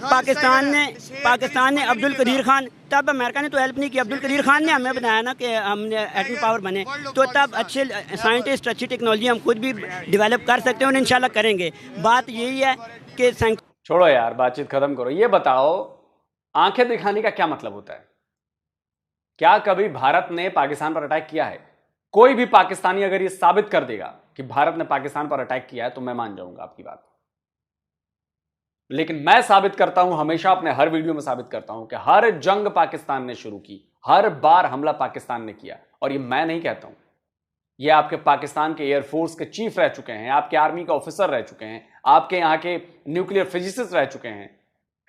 पाकिस्तान ने अब्दुल कदीर खान, तब अमेरिका ने तो हेल्प नहीं की, अब्दुल कदीर खान ने हमें बनाया ना कि हमने एटमी पावर बने। तो तब अच्छे साइंटिस्ट, अच्छी टेक्नोलॉजी हम खुद भी डेवलप कर सकते हैं और इंशाल्लाह करेंगे। बात यही है कि छोड़ो यार, बातचीत खत्म करो। ये बताओ, आंखें दिखाने का क्या मतलब होता है? क्या कभी भारत ने पाकिस्तान पर अटैक किया है? कोई भी पाकिस्तानी अगर ये साबित कर देगा कि भारत ने पाकिस्तान पर अटैक किया है तो मैं मान जाऊंगा आपकी बात। लेकिन मैं साबित करता हूं, हमेशा अपने हर वीडियो में साबित करता हूं कि हर जंग पाकिस्तान ने शुरू की, हर बार हमला पाकिस्तान ने किया। और ये मैं नहीं कहता हूं, ये आपके पाकिस्तान के एयरफोर्स के चीफ रह चुके हैं, आपके आर्मी के ऑफिसर रह चुके हैं, आपके यहां के न्यूक्लियर फिजिसिस्ट रह चुके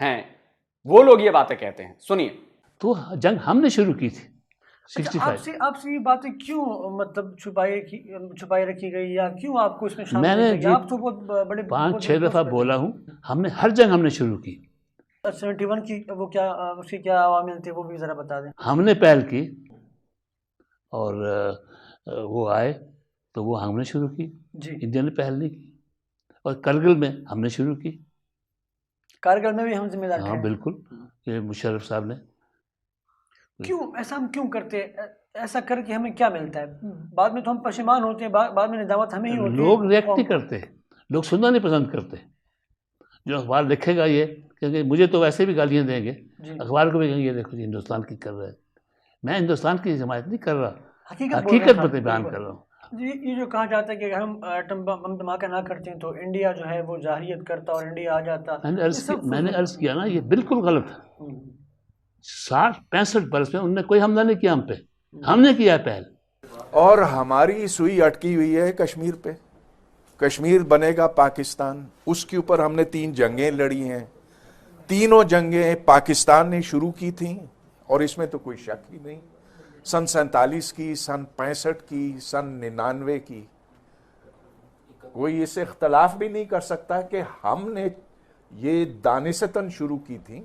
हैं वो लोग ये बातें कहते हैं। सुनिए। तो जंग हमने शुरू की थी 65। आपसे ये बातें क्यों मतलब छुपाई रखी गई, या क्यों आपको इसमें शामिल मैंने किया? आप तो बहुत बड़े 5-6 दफ़ा बोला हूँ, हमने हर जंग हमने शुरू की। 71 की वो क्या, उसकी क्या अवामिल थे वो भी ज़रा बता दें। हमने पहल की और वो आए तो वो हमने शुरू की जी। इंडिया ने पहल नहीं की। और करगिल में हमने शुरू की। कारगिल में भी हम जिम्मेदार थे। हाँ बिल्कुल, ये मुशर्रफ साहब ने क्यों ऐसा हम क्यों करते हैं? ऐसा करके हमें क्या मिलता है? बाद में तो हम पशेमान होते हैं, बाद में निदामत हमें ही होती है। लोग रिएक्ट नहीं करते, लोग सुनना नहीं पसंद करते। जो अखबार लिखेगा ये, क्योंकि मुझे तो वैसे भी गालियाँ देंगे, जी। अखबार को भी कहेंगे देखो जी हिंदुस्तान की कर रहा है। मैं हिंदुस्तान की हिमायत नहीं कर रहा, हकीकत हकीकत बयान कर रहा हूँ। ये जो कहा जाता है कि अगर हम एटम बम धमाका ना करते हैं तो इंडिया जो है वो जाहिरियत करता और इंडिया आ जाता। मैंने अर्ज किया ना, ये बिल्कुल गलत है। 60-65 बरस में उनने कोई हमला नहीं किया हम पे, हमने किया है पहल। और हमारी सुई अटकी हुई है कश्मीर पे। कश्मीर बनेगा पाकिस्तान, उसके ऊपर हमने 3 जंगें लड़ी हैं। तीनों जंगें पाकिस्तान ने शुरू की थी और इसमें तो कोई शक ही नहीं। सन 47 की, सन 65 की, सन 99 की, कोई इससे इख्तलाफ भी नहीं कर सकता कि हमने ये दानिशतन शुरू की थी।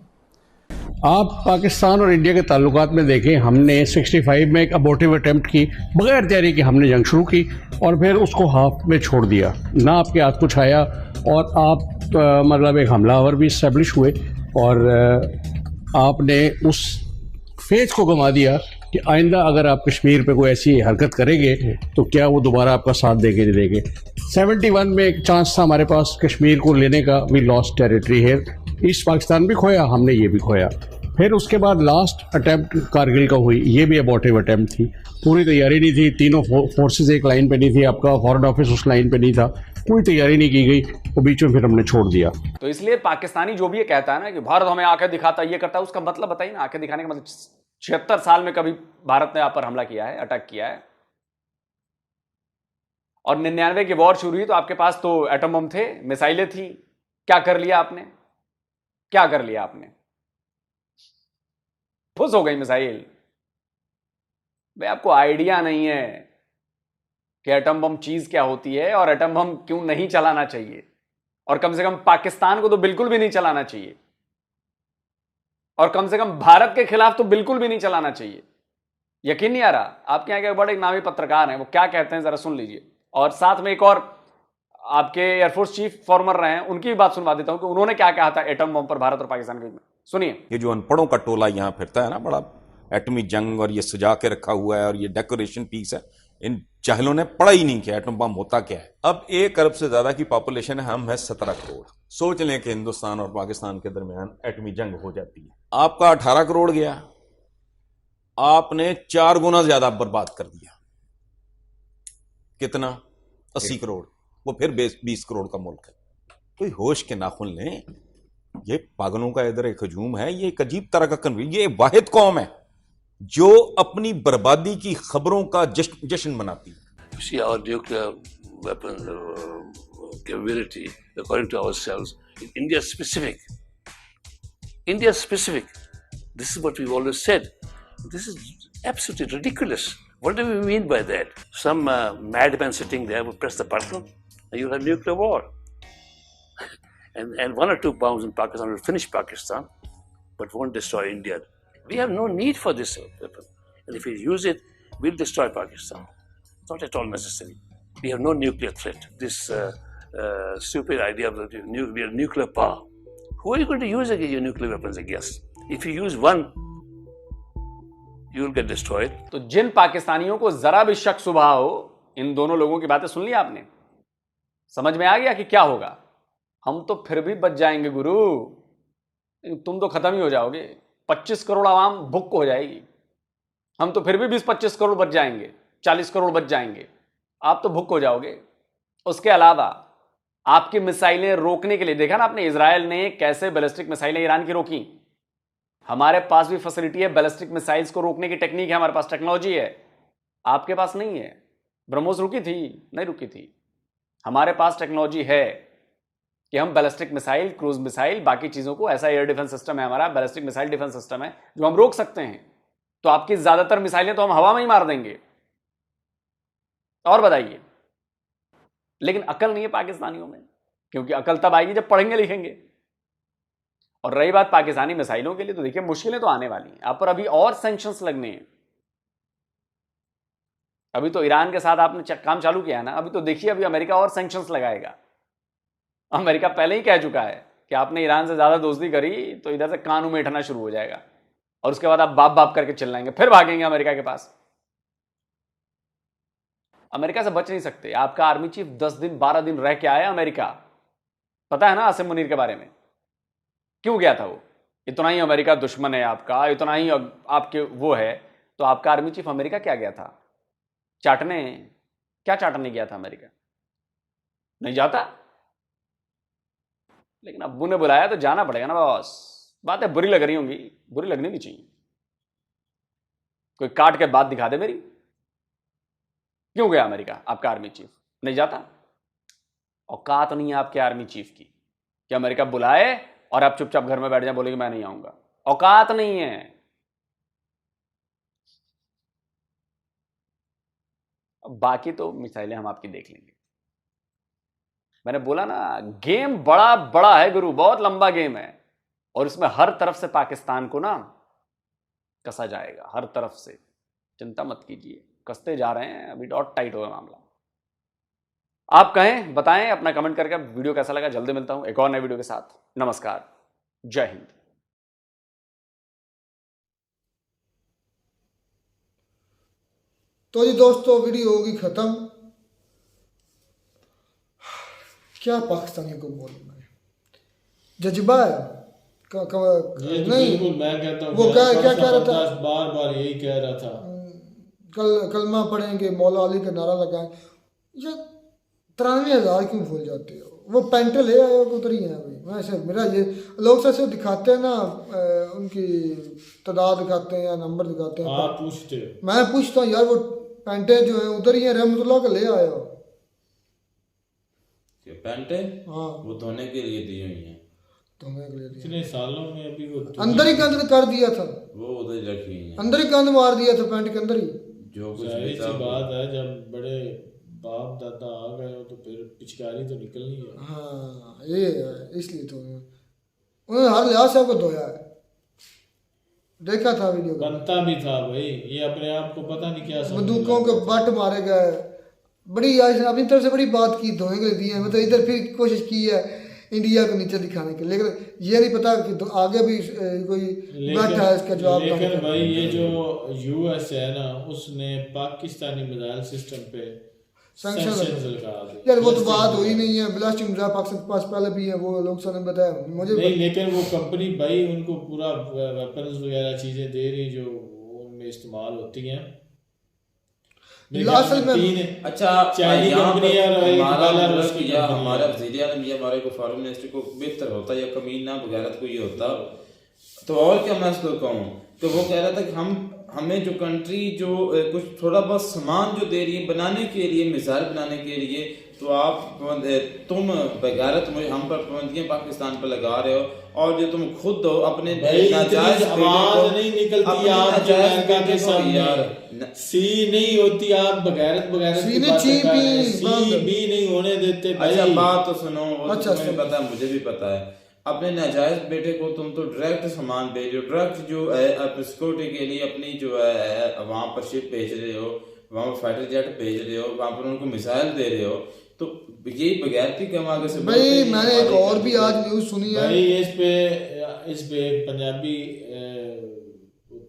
आप पाकिस्तान और इंडिया के ताल्लुकात में देखें, हमने 65 में एक अबॉर्टिव अटेम्प्ट की, बगैर तैयारी के हमने जंग शुरू की और फिर उसको हाफ में छोड़ दिया, ना आपके हाथ कुछ आया और आप मतलब एक हमलावर भी इस्टेब्लिश हुए और आपने उस फेथ को गंवा दिया कि आइंदा अगर आप कश्मीर पे कोई ऐसी हरकत करेंगे तो क्या वो दोबारा आपका साथ देंगे नहीं देंगे। 71 में एक चांस था हमारे पास कश्मीर को लेने का, वी लॉस्ट टेरिटरी है, ईस्ट पाकिस्तान भी खोया, हमने ये भी खोया। फिर उसके बाद लास्ट अटैम्प्ट कारगिल का हुई, ये भी अबॉर्टिव अटैम्प्ट थी, पूरी तैयारी नहीं थी, तीनों फोर्सेस एक लाइन पे नहीं थी, आपका फॉरेन ऑफिस उस लाइन पे नहीं था, कोई तैयारी नहीं की गई, वो बीच में फिर हमने छोड़ दिया। तो इसलिए पाकिस्तानी जो भी ये कहता है ना कि भारत हमें आंखें दिखाता है, ये करता है, उसका मतलब बताइए ना, आंखें दिखाने का मतलब 76 साल में कभी भारत ने आप पर हमला किया है, अटैक किया है? और 99 की वॉर शुरू हुई तो आपके पास तो एटम बम थे, मिसाइलें थी, क्या कर लिया आपने? क्या कर लिया आपने? फुस हो गई मिसाइल। भाई आपको आइडिया नहीं है कि एटम बम चीज क्या होती है और एटम बम क्यों नहीं चलाना चाहिए, और कम से कम पाकिस्तान को तो बिल्कुल भी नहीं चलाना चाहिए, और कम से कम भारत के खिलाफ तो बिल्कुल भी नहीं चलाना चाहिए। यकीन नहीं आ रहा? आपके यहाँ के बड़े एक नामी पत्रकार हैं, वो क्या कहते हैं जरा सुन लीजिए, और साथ में एक और आपके एयरफोर्स चीफ फॉर्मर रहे हैं, उनकी भी बात सुनवा देता हूं कि उन्होंने क्या कहा था एटम बम पर भारत और पाकिस्तान के बीच में। सुनिए। ये जो अनपढ़ों का टोला यहाँ फिरता है ना, बड़ा एटमी जंग और ये सजा के रखा हुआ है और ये डेकोरेशन पीस है, इन चाहलों ने पढ़ा ही नहीं किया एटम बम होता क्या है। अब 1 अरब से ज्यादा की पॉपुलेशन है, हम है 17 करोड़। सोच लें कि हिंदुस्तान और पाकिस्तान के दरमियान एटमी जंग हो जाती है, आपका 18 करोड़ गया, आपने 4 गुना ज्यादा बर्बाद कर दिया। कितना? 80 करोड़। वो फिर 20 करोड़ का मुल्क है। कोई होश के नाखून लें, ये पागलों का इधर एक हजूम है, ये एक अजीब तरह का कन्वीन, ये वाहिद कौम है जो अपनी बर्बादी की खबरों का जश्न मनाती है। See our nuclear weapon capability, according to ourselves, India specific. India specific. This is what we've always said. This is absolutely ridiculous. What do we mean by that? Some madman sitting there will press the button and you'll have nuclear war. and 1 or 2 bombs in Pakistan will finish Pakistan, but won't destroy India. We have no need for this weapon. And if we use it, we'll destroy Pakistan. It's not at all necessary. We have no nuclear threat. This stupid idea of we are nuclear power. Who are you going to use your nuclear weapons against? If you use one, you will get destroyed. तो जिन पाकिस्तानियों को जरा भी शक सुबह हो, इन दोनों लोगों की बातें सुन ली आपने, समझ में आ गया कि क्या होगा। हम तो फिर भी बच जाएंगे गुरु, तुम तो खत्म ही हो जाओगे। 25 करोड़ आवाम भुक्क हो जाएगी, हम तो फिर भी 20-25 करोड़ बच जाएंगे, 40 करोड़ बच जाएंगे, आप तो भुक्क हो जाओगे। उसके अलावा आपकी मिसाइलें रोकने के लिए देखा ना आपने, इजराइल ने कैसे बैलिस्टिक मिसाइलें ईरान की रोकी। हमारे पास भी फैसिलिटी है, बैलिस्टिक मिसाइल्स को रोकने की टेक्निक है, हमारे पास टेक्नोलॉजी है, आपके पास नहीं है। ब्रह्मोस रुकी थी? नहीं रुकी थी। हमारे पास टेक्नोलॉजी है कि हम बैलिस्टिक मिसाइल, क्रूज मिसाइल, बाकी चीजों को, ऐसा एयर डिफेंस सिस्टम है हमारा, बैलिस्टिक मिसाइल डिफेंस सिस्टम है जो हम रोक सकते हैं। तो आपकी ज्यादातर मिसाइलें तो हम हवा में ही मार देंगे। और बताइए, लेकिन अकल नहीं है पाकिस्तानियों में, क्योंकि अकल तब आएगी जब पढ़ेंगे लिखेंगे। और रही बात पाकिस्तानी मिसाइलों के लिए, तो देखिए मुश्किलें तो आने वाली हैं आप पर, अभी और सैंक्शंस लगने हैं। अभी तो ईरान के साथ आपने काम चालू किया है ना, अभी तो देखिए अभी अमेरिका और सैंक्शंस लगाएगा। अमेरिका पहले ही कह चुका है कि आपने ईरान से ज्यादा दोस्ती करी तो इधर से कान उमेठना शुरू हो जाएगा। और उसके बाद आप बाप बाप करके चिल्लाएंगे, फिर भागेंगे अमेरिका के पास। अमेरिका से बच नहीं सकते। आपका आर्मी चीफ 10 दिन 12 दिन रह के आया अमेरिका, पता है ना आसिम मुनीर के बारे में, क्यों गया था वो? इतना ही अमेरिका दुश्मन है आपका, इतना ही आपके वो है, तो आपका आर्मी चीफ अमेरिका क्या गया था? चाटने? क्या चाटने गया था अमेरिका? नहीं जाता, लेकिन अब्बू ने बुलाया तो जाना पड़ेगा ना बॉस। बातें बुरी लग रही होंगी, बुरी लगनी नहीं चाहिए, कोई काट के बात दिखा दे मेरी। क्यों गया अमेरिका आपका आर्मी चीफ? नहीं जाता। औकात नहीं है आपके आर्मी चीफ की कि अमेरिका बुलाए और आप चुपचाप घर में बैठ जाए, बोले कि मैं नहीं आऊंगा। औकात नहीं है। अब बाकी तो मिसाइलें हम आपकी देख लेंगे। मैंने बोला ना, गेम बड़ा बड़ा है गुरु, बहुत लंबा गेम है, और इसमें हर तरफ से पाकिस्तान को ना कसा जाएगा, हर तरफ से। चिंता मत कीजिए, कसते जा रहे हैं, अभी डॉट टाइट होगा मामला। आप कहें, बताएं अपना कमेंट करके। वीडियो कैसा लगा? जल्दी मिलता हूं एक और नए वीडियो के साथ। नमस्कार, जय हिंद। तो जी दोस्तों, वीडियो होगी खत्म। क्या पाकिस्तानी को बोलना है, जज्बा है नहीं। मैं कहता हूं, वो क्या कह रहा था, बार बार यही कह रहा था, कलमा पढ़ेंगे, मौला अली का नारा लगाएंगे। ये 93,000 क्यों भूल जाते हो? वो पेंटल है या उधर ही है अभी? वैसे मेरा ये लोग से दिखाते हैं ना, उनकी तादाद दिखाते हैं या नंबर दिखाते हैं। आप पूछते हो? मैं पूछता हूँ यार, वो पेंटे जो है उधर ही है, रहमतुल्लाह का ले आए हो। पेंटे? हाँ, वो धोने के लिए दी हुई है। धोने के लिए दी। इतने सालों में अभी वो अंदर ही कंध कर दिया था, वो उधर ही रखी है, अंदर ही कंध मार दिया था पेंट के अंदर ही। जो कुछ जाहिर सी बात है, जब बड़े बाप दादा आ गए हो तो फिर पिचकारी तो निकलनी है। हाँ, ये है, इसलिए तो उन्होंने हर लिहाज से आपको धोया है। देखा था वीडियो, बनता भी था भाई। ये अपने आप को पता नहीं क्या बंदूकों के बट मारे गए। बड़ी आज अपनी तरफ से बड़ी बात की, धोने के लिए दी है। मतलब इधर फिर कोशिश की है इंडिया को नीचे दिखाने के, लेकिन ये नहीं पता कि तो आगे भी कोई बैठा है इसका जवाब। लेकिन भाई ये जो यूएस है ना, उसने पाकिस्तानी मिसाइल सिस्टम पे सैंक्शंस लगा दिए। यार वो तो बात हुई नहीं है, ब्लास्टिंग मिसाइल पाकिस्तान के पास पहले भी है, वो लोग ने बताया मुझे नहीं। लेकिन वो कंपनी भाई उनको पूरा वेपन्स वगैरह चीजें दे रही जो उनमें इस्तेमाल होती हैं। अच्छा, हमारे वज़ीर-ए-आज़म या हमारे फॉरेन मिनिस्टर को बेहतर होता या कमीना बगैरत को ये होता तो और क्या मैं उसको कहूँ। तो वो कह रहा था कि हमें जो कंट्री जो कुछ थोड़ा बहुत सामान जो दे रही है बनाने के लिए, मिसाइल बनाने के लिए, तो तुम बगैरत हम पर पाबंदियां पाकिस्तान पर लगा रहे हो, और जो तुम खुद हो अपने नाजायज आवाज नहीं निकलती आप जो अमेरिका के सामने यार, सी नहीं होती, आप बगैरत की बात कर रहे हैं, सी भी नहीं होने देते भाई। अच्छा बात तो सुनो, तुम्हें पता है, मुझे भी पता है, अपने नाजायज बेटे को तुम तो डायरेक्ट सामान भेज रहे हो, डायरेक्ट जो है सिक्योरिटी के लिए अपनी जो है वहां पर शिप भेज रहे हो, वहां पर फाइटर जेट भेज रहे हो, वहां पर उनको मिसाइल दे रहे हो, तो यही बगैरती के आगे से भाई। मैंने एक और भी आज न्यूज़ सुनी है भाई, इस पे एक पंजाबी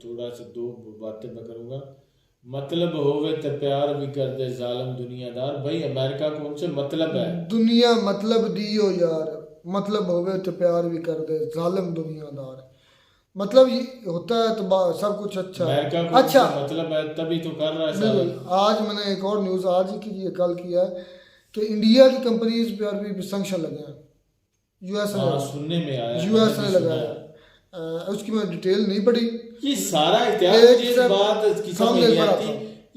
थोड़ा सा दो बातें मैं करूंगा। मतलब होवे तो प्यार भी कर दे जालिम दुनियादार। भाई अमेरिका को उनसे मतलब है, दुनिया मतलब दियो यार, मतलब होवे तो प्यार भी कर दे जालिम दुनियादार। मतलब ये होता है तो सब कुछ अच्छा है। अच्छा मतलब है तभी तो कर रहा है। आज मैंने एक और न्यूज़ आज की कल किया है कि इंडिया की कंपनीज पर भी सैंक्शन लगे हैं। यूएस ने सुनने में आया, यूएस ने लगाया, उसकी मैं डिटेल नहीं पढ़ी। ये सारा इख्तियार बात की समझ नहीं आती।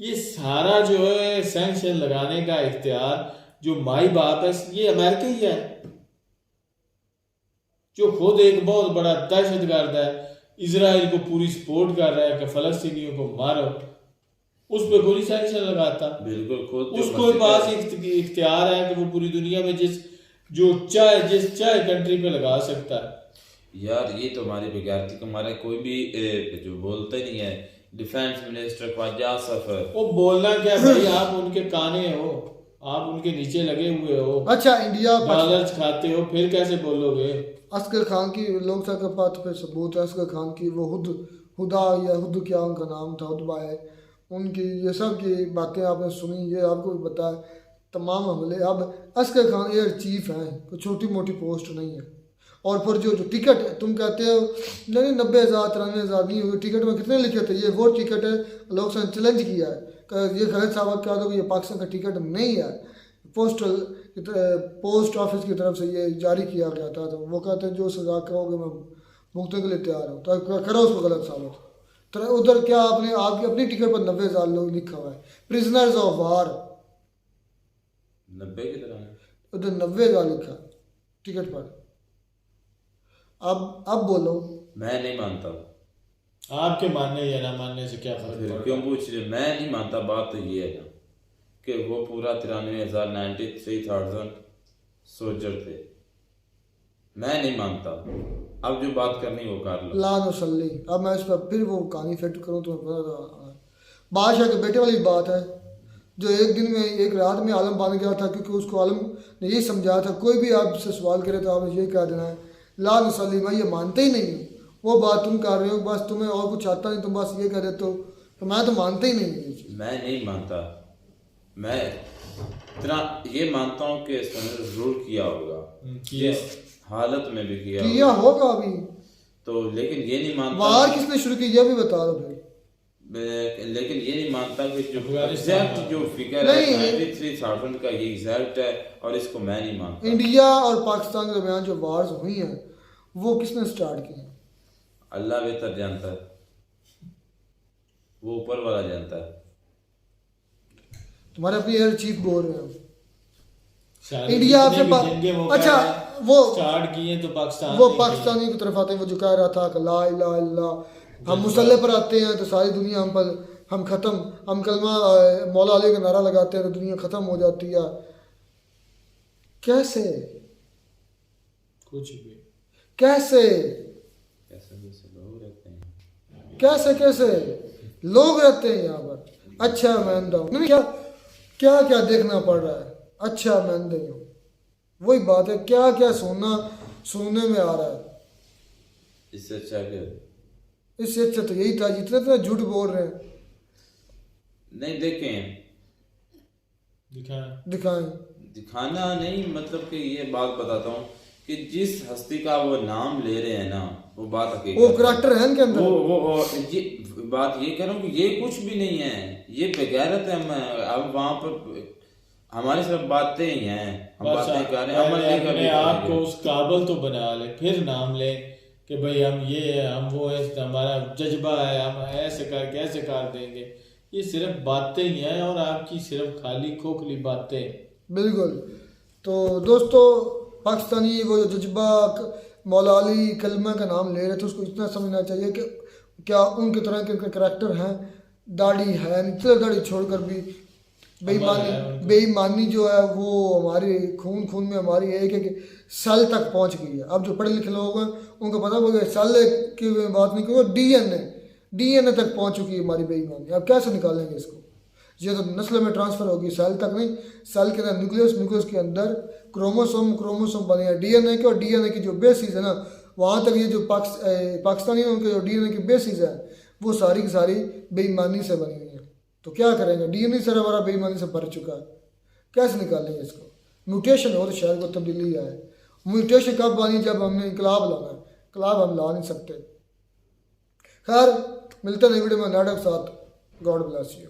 ये सारा जो है सैंक्शन लगाने का इख्तियार जो माई बाप है ये अमेरिका ही है, जो खुद एक बहुत बड़ा दहशतगर्द है, इजराइल को पूरी सपोर्ट कर रहा है कि फलस्तीनियों को मारो, उस पर कोई सैंक्शन लगाता। बिल्कुल खुद उसको पास इख्तियार है कि वो पूरी दुनिया में जिस चाहे कंट्री पे लगा सकता है। यार ये तो हमारी बेगारती को हमारा कोई भी जो बोलते नहीं है, डिफेंस मिनिस्टर ख्वाजा आसिफ, वो बोलना क्या भाई, आप उनके काने हो, आप उनके नीचे लगे हुए हो। अच्छा इंडिया डॉलर्स खाते हो, फिर कैसे बोलोगे? असगर खान की लोग के पास पे सबूत है, असगर खान की वो खुद हुदा या हुद क्या उनका नाम था, हुदबा है उनकी, ये सब की बातें आपने सुनी, ये आपको भी पता है तमाम हमले। अब अस्कर खान एयर चीफ हैं, कोई छोटी मोटी पोस्ट नहीं है। और फिर जो टिकट है, तुम कहते हो नहीं 90,000 93,000 नहीं होगी, टिकट में कितने लिखे थे, ये वो टिकट है लोग से चैलेंज किया है कि ये गलत साबित कर दो कि ये पाकिस्तान का टिकट नहीं है। पोस्ट ऑफिस की तरफ से ये जारी किया गया था, तो वो कहते हैं जो सजा कहोगे मैं भुगतने के लिए तैयार हूँ, तो करो उसको गलत साबित। तो उधर क्या आपने आपकी अपनी टिकट पर 90,000 लोग लिखा हुआ है, प्रिजनर्स ऑफ वार 90 की तरह उधर 90,000 लिखा टिकट पर। अब बोलो। मैं नहीं मानता। आपके मानने या ना मानने से क्या फर्क पड़ता है? क्यों पूछ रहे? मैं नहीं मानता। बात तो ये है ना कि वो पूरा 93,000 93,000 सोल्जर थे। मैं नहीं मानता। अब जो बात करनी वो कर लो। लान वसल्ली। अब मैं इस पर फिर वो कहानी फिट करूँ तो बादशाह के बेटे वाली बात है, जो एक दिन में एक रात में आलम बन गया था, क्योंकि उसको आलम ने ये समझाया था कोई भी आपसे सवाल करे तो आपने ये कह देना है लान वसल्ली, मैं ये मानते ही नहीं हूँ। वो बात तुम कर रहे हो, बस तुम्हें और कुछ आता नहीं, तुम बस ये कह देते हो, तो मैं तो मानते ही नहीं। मैं नहीं मानता। मैं इतना ये मानता हूँ कि इसने रूल किया होगा, किस हालत में भी किया होगा अभी तो, लेकिन ये नहीं मानता वार किसने शुरू की, ये भी बता दो फिर। लेकिन ये नहीं मानता कि जो एग्जैक्ट जो फिगर है 93,000 का ये एग्जैक्ट है, और इसको मैं नहीं मानता। इंडिया और पाकिस्तान के दरमियान जो वार्स हुई हैं वो किसने स्टार्ट की हैं? अल्लाह बेहतर जानता है, वो ऊपर वाला जानता है। तुम्हारे अपने एयर चीफ बोल रहे हैं इंडिया आपसे अच्छा वो स्टार्ट किए तो पाकिस्तान, वो पाकिस्तानी की तरफ आते हैं, वो जो कह रहा था कि ला इलाहा इल्लल्लाह, हम मुसल्ले पर आते हैं तो सारी दुनिया हम पर हम ख़त्म, हम कलमा मौला अली का नारा लगाते हैं तो दुनिया ख़त्म हो जाती है। कैसे कुछ भी कैसे कैसे कैसे लोग रहते हैं यहाँ पर। अच्छा मैं अंधा हूँ, क्या क्या क्या देखना पड़ रहा है। अच्छा मैं अंधे हूँ, वही बात है, क्या क्या सुनने में आ रहा है। इससे अच्छा क्या? इससे अच्छा तो यही था, जितने झूठ बोल रहे हैं। नहीं देखें, दिखाना नहीं, मतलब कि ये बात बताता हूँ कि जिस हस्ती का वो नाम ले रहे हैं ना, वो बात हकीकत, वो करैक्टर है इनके अंदर। वो ये बात ये कह रहा हूँ कि ये कुछ भी नहीं है, ये बेगैरत है। अब वहाँ पर हमारी सिर्फ बातें ही हैं, हम बातें कर रहे हैं, अमल नहीं कर रहे। आपको उस काबिल तो बना ले, फिर नाम ले कि भाई हम ये है, हम वो है, हमारा जज्बा है, हम ऐसे करके ऐसे कर देंगे। ये सिर्फ बातें ही हैं और आपकी सिर्फ खाली खोखली बातें। बिल्कुल। तो दोस्तों, पाकिस्तानी वो जज्बा मौला अली कलमा का नाम ले रहे थे, उसको इतना समझना चाहिए कि क्या उनके तरह के करैक्टर हैं, दाढ़ी है, चलो दाढ़ी छोड़कर भी बेईमानी जो है वो हमारे खून में हमारी एक सेल तक पहुंच गई है। अब जो पढ़े लिखे लोग हैं उनको पता होगा सेल की बात नहीं करो, डीएनए तक पहुंच चुकी है हमारी बेईमानी। अब कैसे निकालेंगे इसको? ये तो नस्ल में ट्रांसफ़र होगी, सेल तक नहीं। सेल के अंदर न्यूक्लियस के अंदर क्रोमोसोम बने हैं डीएनए के, और डीएनए की जो बेसिस है ना, वहाँ तक ये जो पाकिस्तानी उनके जो डीएनए की बेसिस है वो सारी की सारी बेईमानी से बनी हुई है। तो क्या करेंगे? डीएनए सारा हमारा बेईमानी से भर चुका है, कैसे निकालेंगे इसको? म्यूटेशन हो तो शायद को तब्दीली आए। म्यूटेशन कब बनी? जब हमने इनकलाब लाना है। इनकलाब हम ला नहीं सकते। खैर, मिलते हैं वीडियो में नाटक साथ। God bless you.